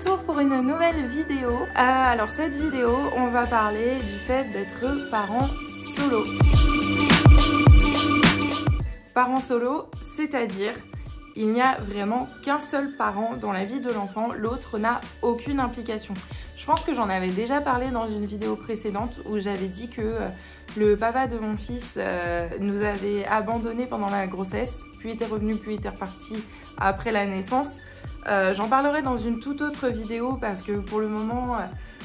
retour pour une nouvelle vidéo. Alors cette vidéo, on va parler du fait d'être parent solo. Parent solo, c'est-à-dire il n'y a vraiment qu'un seul parent dans la vie de l'enfant, l'autre n'a aucune implication. Je pense que j'en avais déjà parlé dans une vidéo précédente où j'avais dit que le papa de mon fils nous avait abandonnés pendant la grossesse, puis était revenu, puis était reparti après la naissance. J'en parlerai dans une toute autre vidéo parce que pour le moment,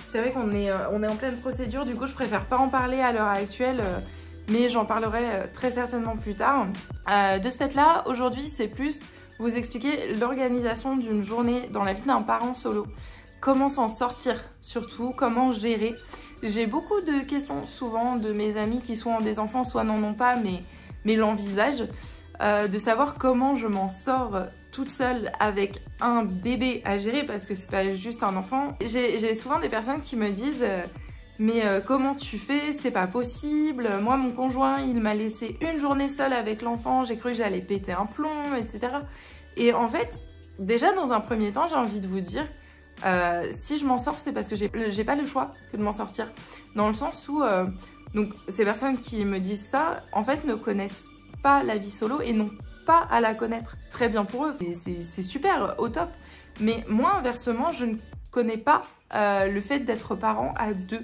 c'est vrai qu'on est en pleine procédure, du coup je préfère pas en parler à l'heure actuelle, mais j'en parlerai très certainement plus tard. De ce fait-là, aujourd'hui c'est plus vous expliquer l'organisation d'une journée dans la vie d'un parent solo. Comment s'en sortir surtout, comment gérer. J'ai beaucoup de questions souvent de mes amis qui soit ont des enfants, soit n'en ont pas, mais l'envisagent. De savoir comment je m'en sors toute seule avec un bébé à gérer parce que c'est pas juste un enfant. J'ai souvent des personnes qui me disent mais comment tu fais, c'est pas possible, moi mon conjoint il m'a laissé une journée seule avec l'enfant, j'ai cru que j'allais péter un plomb, etc. Et en fait, déjà dans un premier temps j'ai envie de vous dire si je m'en sors c'est parce que j'ai pas le choix que de m'en sortir. Dans le sens où donc ces personnes qui me disent ça en fait ne connaissent pas la vie solo et n'ont pas à la connaître. Très bien pour eux, c'est super, au top. Mais moi, inversement, je ne connais pas le fait d'être parent à deux.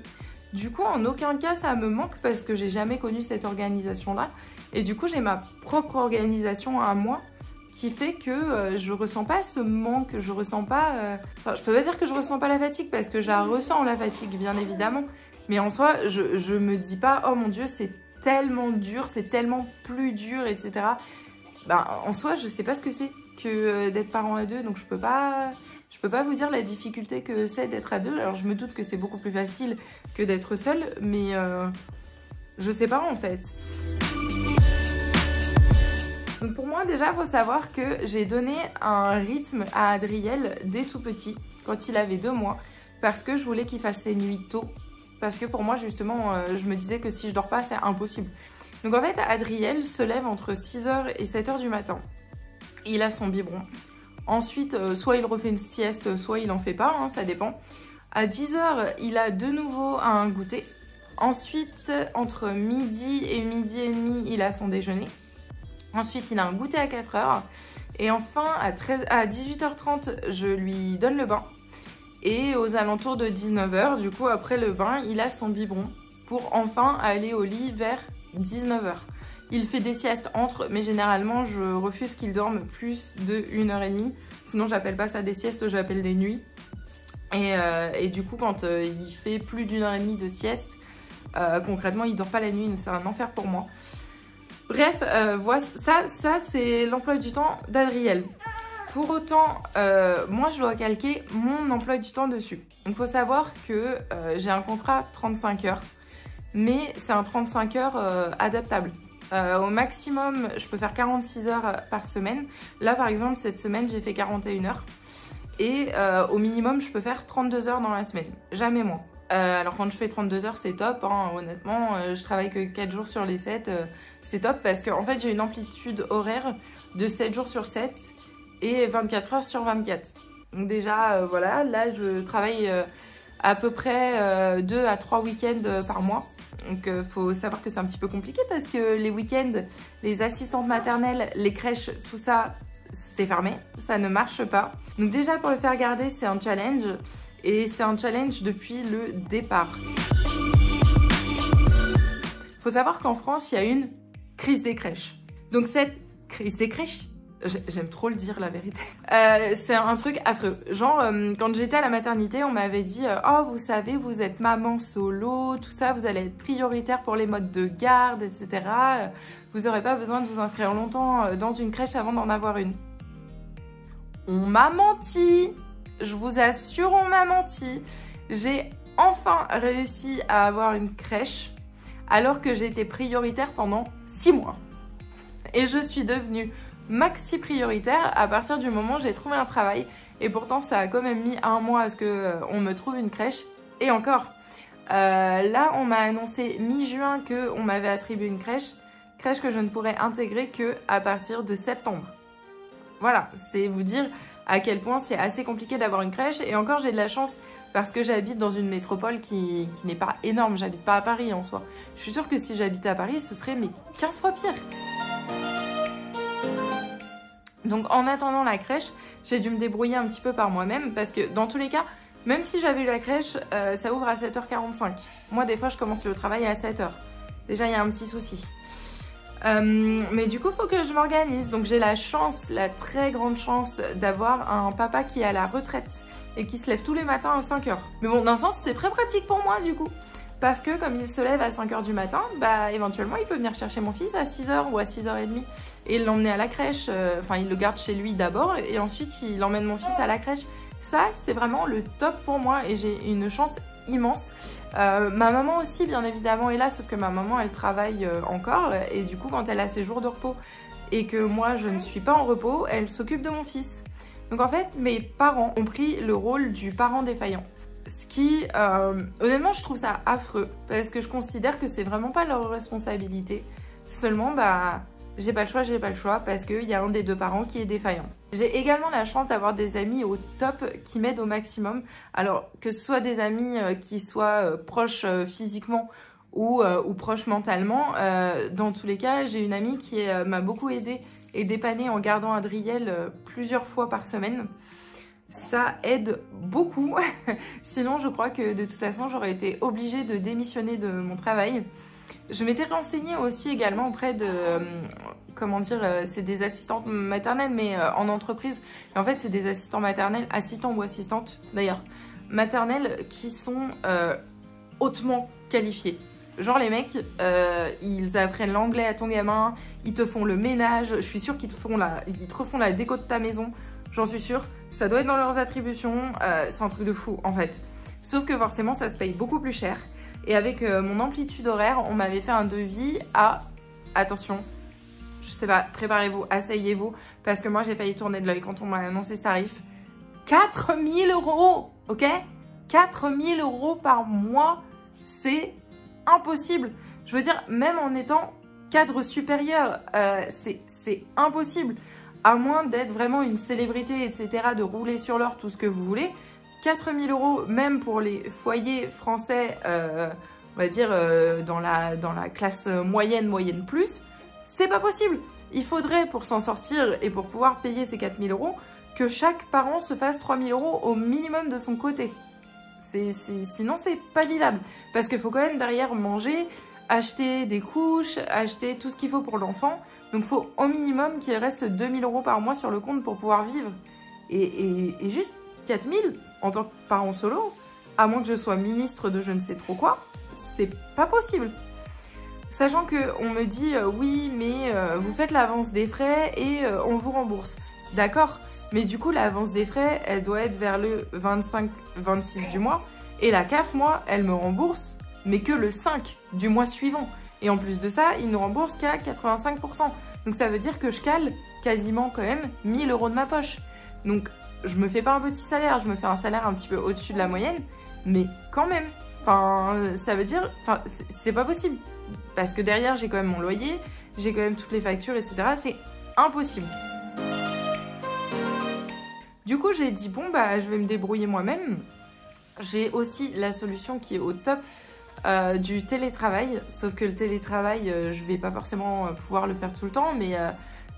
Du coup, en aucun cas, ça me manque parce que j'ai jamais connu cette organisation-là. Et du coup, j'ai ma propre organisation à moi qui fait que je ressens pas ce manque, je ressens pas... Enfin, je peux pas dire que je ressens pas la fatigue parce que je la ressens, la fatigue, bien évidemment. Mais en soi, je me dis pas, oh mon Dieu, c'est tellement dur, c'est tellement plus dur, etc. Ben, en soi, je sais pas ce que c'est que d'être parent à deux, donc je peux pas vous dire la difficulté que c'est d'être à deux. Alors je me doute que c'est beaucoup plus facile que d'être seule, mais je sais pas en fait. Donc pour moi déjà, il faut savoir que j'ai donné un rythme à Adriel dès tout petit, quand il avait 2 mois, parce que je voulais qu'il fasse ses nuits tôt. Parce que pour moi, justement, je me disais que si je dors pas, c'est impossible. Donc en fait, Adriel se lève entre 6h et 7h du matin. Il a son biberon. Ensuite, soit il refait une sieste, soit il en fait pas, hein, ça dépend. À 10h, il a de nouveau un goûter. Ensuite, entre midi et midi et demi, il a son déjeuner. Ensuite, il a un goûter à 4h. Et enfin, à 18h30, je lui donne le bain. Et aux alentours de 19h, du coup, après le bain, il a son biberon pour enfin aller au lit vers 19h. Il fait des siestes entre, mais généralement, je refuse qu'il dorme plus de 1h30. Sinon, j'appelle pas ça des siestes, j'appelle des nuits. Et du coup, quand il fait plus d'1h30 de sieste, concrètement, il dort pas la nuit, c'est un enfer pour moi. Bref, voilà, ça c'est l'emploi du temps d'Adriel. Pour autant, moi je dois calquer mon emploi du temps dessus. Donc il faut savoir que j'ai un contrat 35 heures, mais c'est un 35 heures adaptable. Au maximum, je peux faire 46 heures par semaine. Là par exemple, cette semaine j'ai fait 41 heures. Et au minimum, je peux faire 32 heures dans la semaine, jamais moins. Alors quand je fais 32 heures, c'est top, hein, honnêtement, je travaille que 4 jours sur les 7, c'est top parce qu'en fait j'ai une amplitude horaire de 7 jours sur 7 et 24 heures sur 24. Donc déjà, voilà, là je travaille à peu près 2 à 3 week-ends par mois. Donc faut savoir que c'est un petit peu compliqué parce que les week-ends, les assistantes maternelles, les crèches, tout ça, c'est fermé, ça ne marche pas. Donc déjà pour le faire garder, c'est un challenge. Et c'est un challenge depuis le départ. Il faut savoir qu'en France, il y a une crise des crèches. Donc cette crise des crèches, j'aime trop le dire la vérité, c'est un truc affreux. Genre, quand j'étais à la maternité, on m'avait dit « Oh, vous savez, vous êtes maman solo, tout ça, vous allez être prioritaire pour les modes de garde, etc. Vous n'aurez pas besoin de vous inscrire longtemps dans une crèche avant d'en avoir une. » On m'a menti. Je vous assure, on m'a menti. J'ai enfin réussi à avoir une crèche alors que j'ai été prioritaire pendant 6 mois. Et je suis devenue maxi prioritaire à partir du moment où j'ai trouvé un travail. Et pourtant, ça a quand même mis 1 mois à ce qu'on me trouve une crèche. Et encore, là, on m'a annoncé mi-juin qu'on m'avait attribué une crèche que je ne pourrais intégrer qu'à partir de septembre. Voilà, c'est vous dire à quel point c'est assez compliqué d'avoir une crèche. Et encore, j'ai de la chance parce que j'habite dans une métropole qui n'est pas énorme. J'habite pas à Paris en soi. Je suis sûre que si j'habitais à Paris, ce serait mais 15 fois pire. Donc en attendant la crèche, j'ai dû me débrouiller un petit peu par moi-même parce que dans tous les cas, même si j'avais eu la crèche, ça ouvre à 7h45. Moi, des fois, je commence le travail à 7h. Déjà, il y a un petit souci. Mais du coup, il faut que je m'organise. Donc j'ai la chance, la très grande chance d'avoir un papa qui est à la retraite et qui se lève tous les matins à 5h. Mais bon, d'un sens, c'est très pratique pour moi du coup. Parce que comme il se lève à 5h du matin, bah éventuellement il peut venir chercher mon fils à 6h ou à 6h30 et l'emmener à la crèche. Enfin, il le garde chez lui d'abord et ensuite il emmène mon fils à la crèche. Ça, c'est vraiment le top pour moi et j'ai une chance immense. Ma maman aussi, bien évidemment, est là, sauf que ma maman, elle travaille encore et du coup, quand elle a ses jours de repos et que moi, je ne suis pas en repos, elle s'occupe de mon fils. Donc en fait, mes parents ont pris le rôle du parent défaillant. Ce qui, honnêtement, je trouve ça affreux parce que je considère que c'est vraiment pas leur responsabilité. Seulement, bah, j'ai pas le choix parce qu'il y a un des deux parents qui est défaillant. J'ai également la chance d'avoir des amis au top qui m'aident au maximum. Alors, que ce soit des amis qui soient proches physiquement ou proches mentalement, dans tous les cas, j'ai une amie qui m'a beaucoup aidée et dépannée en gardant Adriel plusieurs fois par semaine. Ça aide beaucoup, sinon je crois que de toute façon j'aurais été obligée de démissionner de mon travail. Je m'étais renseignée aussi également auprès de, comment dire, c'est des assistantes maternelles mais en entreprise. Et en fait c'est des assistants maternels, assistants ou assistantes d'ailleurs, maternelles qui sont hautement qualifiés. Genre les mecs, ils apprennent l'anglais à ton gamin, ils te font le ménage, je suis sûre qu'ils te refont la déco de ta maison. J'en suis sûre, ça doit être dans leurs attributions, c'est un truc de fou en fait. Sauf que forcément ça se paye beaucoup plus cher. Et avec mon amplitude horaire, on m'avait fait un devis à, attention, je sais pas, préparez-vous, asseyez-vous, parce que moi j'ai failli tourner de l'œil quand on m'a annoncé ce tarif. 4 000 €, ok? 4 000 € par mois, c'est impossible. Je veux dire, même en étant cadre supérieur, c'est impossible. À moins d'être vraiment une célébrité, etc., de rouler sur l'or, tout ce que vous voulez, 4 000 €, même pour les foyers français, on va dire dans la classe moyenne plus, c'est pas possible. Il faudrait, pour s'en sortir et pour pouvoir payer ces 4 000 € que chaque parent se fasse 3 000 € au minimum de son côté. Sinon, c'est pas vivable. Parce qu'il faut quand même derrière manger, acheter des couches, acheter tout ce qu'il faut pour l'enfant. Donc, il faut au minimum qu'il reste 2 000 € par mois sur le compte pour pouvoir vivre. Et juste 4 000 en tant que parent solo, à moins que je sois ministre de je ne sais trop quoi, c'est pas possible. Sachant qu'on me dit oui, mais vous faites l'avance des frais et on vous rembourse. D'accord, mais du coup, l'avance des frais, elle doit être vers le 25-26 du mois. Et la CAF, moi, elle me rembourse, mais que le 5 du mois suivant. Et en plus de ça, ils ne remboursent qu'à 85%. Donc ça veut dire que je cale quasiment quand même 1 000 € de ma poche. Donc je me fais pas un petit salaire, je me fais un salaire un petit peu au-dessus de la moyenne, mais quand même. Enfin, ça veut dire, enfin, c'est pas possible. Parce que derrière, j'ai quand même mon loyer, j'ai quand même toutes les factures, etc. C'est impossible. Du coup, j'ai dit, bon, bah, je vais me débrouiller moi-même. J'ai aussi la solution qui est au top du télétravail. Sauf que le télétravail, je vais pas forcément pouvoir le faire tout le temps,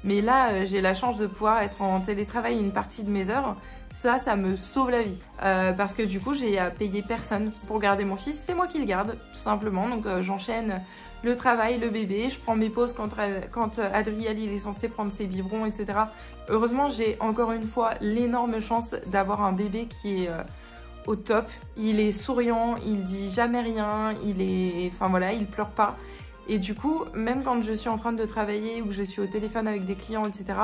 mais là, j'ai la chance de pouvoir être en télétravail une partie de mes heures. Ça me sauve la vie. Parce que du coup, j'ai à payer personne pour garder mon fils. C'est moi qui le garde, tout simplement. Donc, j'enchaîne le travail, le bébé. Je prends mes pauses quand Adriel il est censé prendre ses biberons, etc. Heureusement, j'ai encore une fois l'énorme chance d'avoir un bébé qui est au top. Il est souriant, il dit jamais rien, enfin voilà, il pleure pas. Et du coup, même quand je suis en train de travailler ou que je suis au téléphone avec des clients, etc.,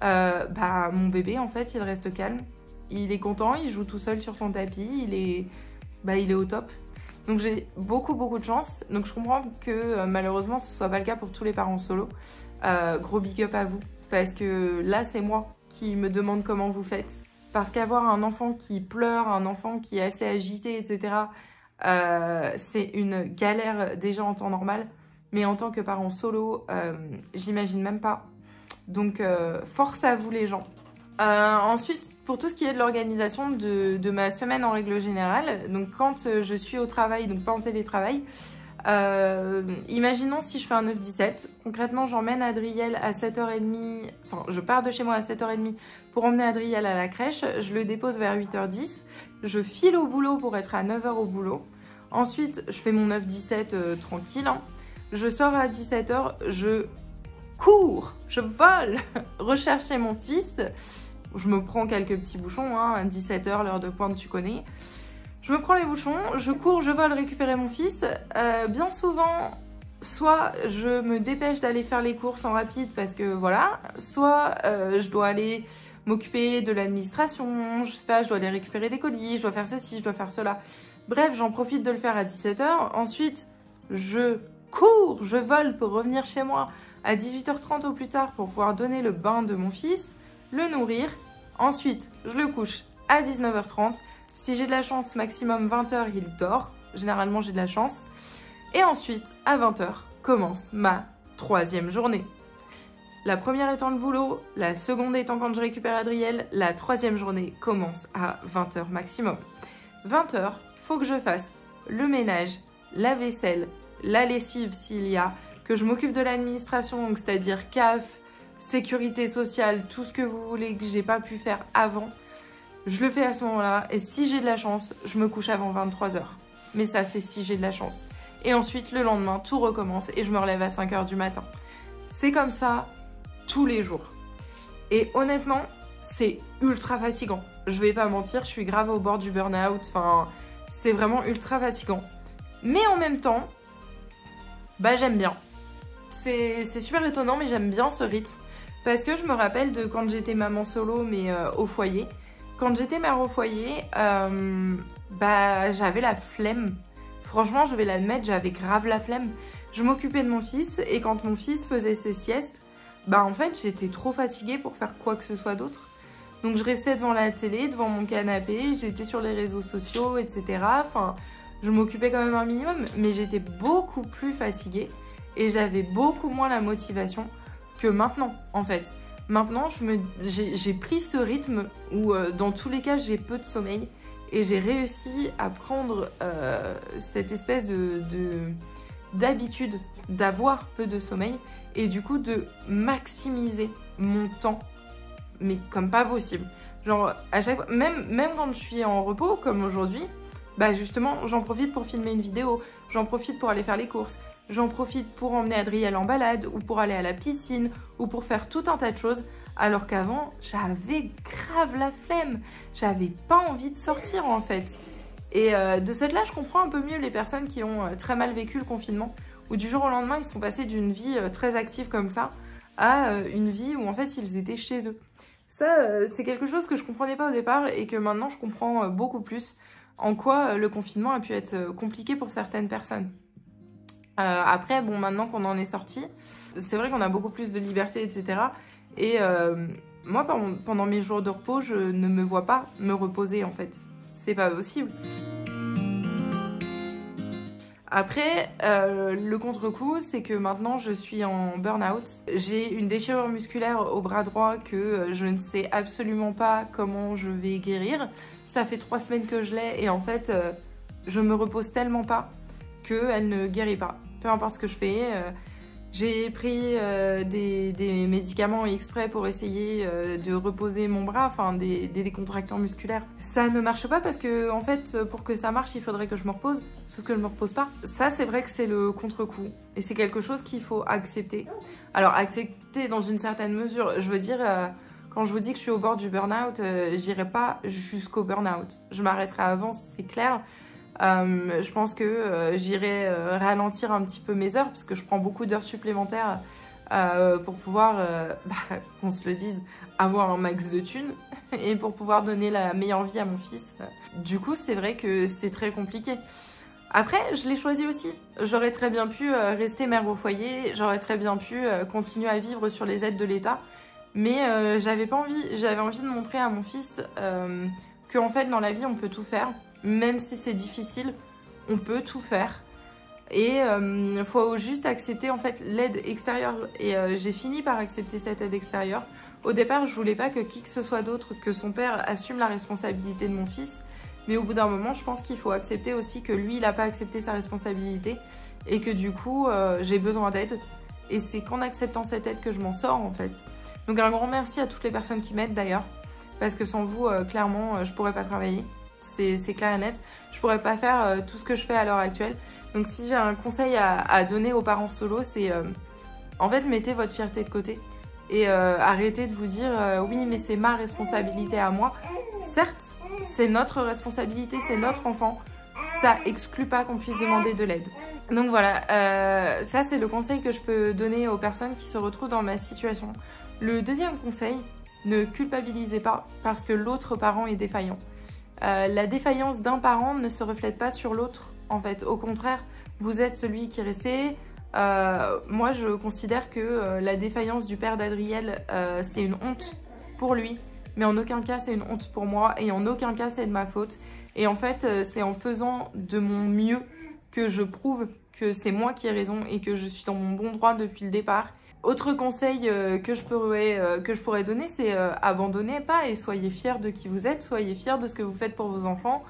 bah, mon bébé, en fait, il reste calme. Il est content, il joue tout seul sur son tapis, il est au top. Donc j'ai beaucoup de chance. Donc je comprends que malheureusement, ce soit pas le cas pour tous les parents solo. Gros big up à vous. Parce que là, c'est moi qui me demande comment vous faites. Parce qu'avoir un enfant qui pleure, un enfant qui est assez agité, etc., c'est une galère déjà en temps normal. Mais en tant que parent solo, j'imagine même pas. Donc, force à vous les gens. Ensuite, pour tout ce qui est de l'organisation de ma semaine en règle générale, donc quand je suis au travail, donc pas en télétravail, imaginons si je fais un 9-17, concrètement j'emmène Adriel à 7h30, enfin je pars de chez moi à 7h30 pour emmener Adriel à la crèche, je le dépose vers 8h10, je file au boulot pour être à 9h au boulot, ensuite je fais mon 9-17 tranquille, hein. Je sors à 17h, je cours, je vole rechercher mon fils, je me prends quelques petits bouchons, hein, à 17h, l'heure de pointe tu connais. Je me prends les bouchons, je cours, je vole récupérer mon fils. Bien souvent, soit je me dépêche d'aller faire les courses en rapide parce que voilà, soit je dois aller m'occuper de l'administration, je sais pas, je dois aller récupérer des colis, je dois faire ceci, je dois faire cela. Bref, j'en profite de le faire à 17h. Ensuite, je cours, je vole pour revenir chez moi à 18h30 au plus tard pour pouvoir donner le bain de mon fils, le nourrir. Ensuite, je le couche à 19h30. Si j'ai de la chance, maximum 20h, il dort. Généralement, j'ai de la chance. Et ensuite, à 20h, commence ma 3e journée. La première étant le boulot, la seconde étant quand je récupère Adriel, la 3e journée commence à 20h maximum. 20h, faut que je fasse le ménage, la vaisselle, la lessive s'il y a, que je m'occupe de l'administration, donc c'est-à-dire CAF, sécurité sociale, tout ce que vous voulez que j'ai pas pu faire avant. Je le fais à ce moment-là, et si j'ai de la chance, je me couche avant 23h. Mais ça, c'est si j'ai de la chance. Et ensuite, le lendemain, tout recommence et je me relève à 5h du matin. C'est comme ça tous les jours. Et honnêtement, c'est ultra fatigant. Je vais pas mentir, je suis grave au bord du burn-out. Enfin, c'est vraiment ultra fatigant. Mais en même temps, bah j'aime bien. C'est super étonnant, mais j'aime bien ce rythme. Parce que je me rappelle de quand j'étais maman solo, mais au foyer. Quand j'étais mère au foyer, bah j'avais la flemme. Franchement, je vais l'admettre, j'avais grave la flemme. Je m'occupais de mon fils et quand mon fils faisait ses siestes, bah en fait j'étais trop fatiguée pour faire quoi que ce soit d'autre. Donc je restais devant la télé, devant mon canapé, j'étais sur les réseaux sociaux, etc. Enfin, je m'occupais quand même un minimum, mais j'étais beaucoup plus fatiguée et j'avais beaucoup moins la motivation que maintenant en fait. Maintenant, j'ai pris ce rythme où dans tous les cas, j'ai peu de sommeil et j'ai réussi à prendre cette espèce d'habitude d'avoir peu de sommeil et du coup de maximiser mon temps, mais comme pas possible. Genre, à chaque fois, même quand je suis en repos, comme aujourd'hui, bah justement, j'en profite pour filmer une vidéo, j'en profite pour aller faire les courses, j'en profite pour emmener Adriel en balade ou pour aller à la piscine ou pour faire tout un tas de choses. Alors qu'avant, j'avais grave la flemme. J'avais pas envie de sortir en fait. Et de ce fait-là, je comprends un peu mieux les personnes qui ont très mal vécu le confinement où du jour au lendemain, ils sont passés d'une vie très active comme ça à une vie où en fait, ils étaient chez eux. Ça, c'est quelque chose que je comprenais pas au départ et que maintenant, je comprends beaucoup plus en quoi le confinement a pu être compliqué pour certaines personnes. Après, bon, maintenant qu'on en est sorti, c'est vrai qu'on a beaucoup plus de liberté, etc. Et moi, pendant mes jours de repos, je ne me vois pas me reposer, en fait. C'est pas possible. Après, le contre-coup, c'est que maintenant, je suis en burn-out. J'ai une déchirure musculaire au bras droit que je ne sais absolument pas comment je vais guérir. Ça fait 3 semaines que je l'ai et en fait, je me repose tellement pas qu'elle ne guérit pas. Peu importe ce que je fais, j'ai pris des médicaments exprès pour essayer de reposer mon bras, enfin des décontractants musculaires. Ça ne marche pas parce que en fait, pour que ça marche, il faudrait que je me repose, sauf que je me repose pas. Ça, c'est vrai que c'est le contre-coup et c'est quelque chose qu'il faut accepter. Alors accepter dans une certaine mesure, je veux dire, quand je vous dis que je suis au bord du burn-out, j'irai pas jusqu'au burn-out. Je m'arrêterai avant, c'est clair. Je pense que j'irai ralentir un petit peu mes heures parce que je prends beaucoup d'heures supplémentaires pour pouvoir, qu'on se le dise, avoir un max de thunes et pour pouvoir donner la meilleure vie à mon fils. Du coup, c'est vrai que c'est très compliqué. Après, je l'ai choisi aussi. J'aurais très bien pu rester mère au foyer, j'aurais très bien pu continuer à vivre sur les aides de l'État, mais j'avais pas envie. J'avais envie de montrer à mon fils qu'en fait, dans la vie, on peut tout faire. Même si c'est difficile, on peut tout faire. Et il faut juste accepter en fait l'aide extérieure. Et j'ai fini par accepter cette aide extérieure. Au départ, je voulais pas que qui que ce soit d'autre que son père assume la responsabilité de mon fils. Mais au bout d'un moment, je pense qu'il faut accepter aussi que lui, il n'a pas accepté sa responsabilité. Et que du coup, j'ai besoin d'aide. Et c'est qu'en acceptant cette aide que je m'en sors en fait. Donc un grand merci à toutes les personnes qui m'aident d'ailleurs. Parce que sans vous, clairement, je pourrais pas travailler. C'est clair et net. Je pourrais pas faire tout ce que je fais à l'heure actuelle. Donc si j'ai un conseil à donner aux parents solo, c'est en fait mettez votre fierté de côté. Et arrêtez de vous dire oui mais c'est ma responsabilité à moi. Certes, c'est notre responsabilité, c'est notre enfant. Ça exclut pas qu'on puisse demander de l'aide. Donc voilà, ça c'est le conseil que je peux donner aux personnes qui se retrouvent dans ma situation. Le deuxième conseil, ne culpabilisez pas parce que l'autre parent est défaillant. La défaillance d'un parent ne se reflète pas sur l'autre en fait. Au contraire, vous êtes celui qui est resté. Moi je considère que la défaillance du père d'Adriel c'est une honte pour lui. Mais en aucun cas c'est une honte pour moi et en aucun cas c'est de ma faute. Et en fait c'est en faisant de mon mieux que je prouve que c'est moi qui ai raison et que je suis dans mon bon droit depuis le départ. Autre conseil que je pourrais donner, c'est abandonnez pas et soyez fiers de qui vous êtes, soyez fiers de ce que vous faites pour vos enfants.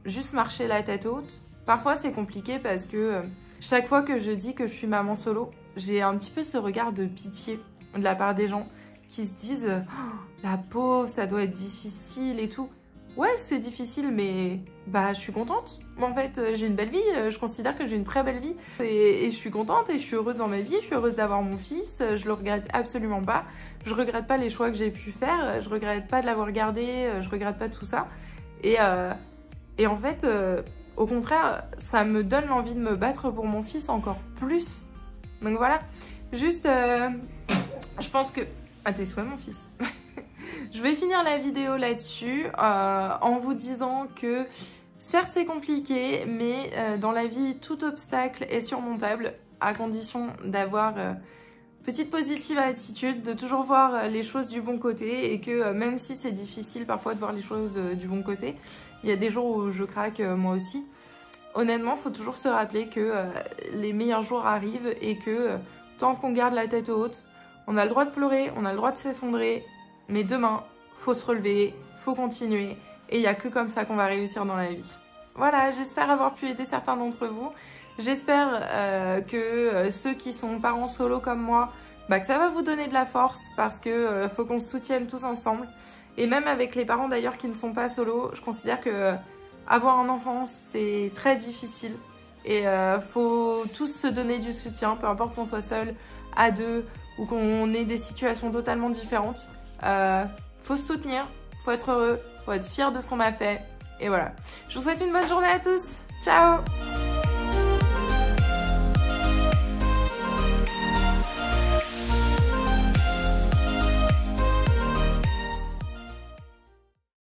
Juste marchez la tête haute. Parfois c'est compliqué parce que chaque fois que je dis que je suis maman solo, j'ai un petit peu ce regard de pitié de la part des gens qui se disent oh, la pauvre, ça doit être difficile et tout. Ouais, c'est difficile, mais bah je suis contente. En fait, j'ai une belle vie, je considère que j'ai une très belle vie. Et je suis contente et je suis heureuse dans ma vie, je suis heureuse d'avoir mon fils, je le regrette absolument pas. Je regrette pas les choix que j'ai pu faire, je regrette pas de l'avoir gardé, je regrette pas tout ça. Et en fait, au contraire, ça me donne l'envie de me battre pour mon fils encore plus. Donc voilà, juste, je pense que... Ah, tes souhaits, mon fils. Je vais finir la vidéo là-dessus en vous disant que certes c'est compliqué, mais dans la vie tout obstacle est surmontable à condition d'avoir petite positive attitude, de toujours voir les choses du bon côté et que même si c'est difficile parfois de voir les choses du bon côté, il y a des jours où je craque moi aussi. Honnêtement, il faut toujours se rappeler que les meilleurs jours arrivent et que tant qu'on garde la tête haute, on a le droit de pleurer, on a le droit de s'effondrer. Mais demain, faut se relever, faut continuer et il n'y a que comme ça qu'on va réussir dans la vie. Voilà, j'espère avoir pu aider certains d'entre vous. J'espère que ceux qui sont parents solo comme moi, que ça va vous donner de la force parce que faut qu'on se soutienne tous ensemble. Et même avec les parents d'ailleurs qui ne sont pas solo, je considère que avoir un enfant c'est très difficile. Et faut tous se donner du soutien, peu importe qu'on soit seul, à deux ou qu'on ait des situations totalement différentes. Faut se soutenir, faut être heureux, faut être fier de ce qu'on a fait. Et voilà. Je vous souhaite une bonne journée à tous. Ciao!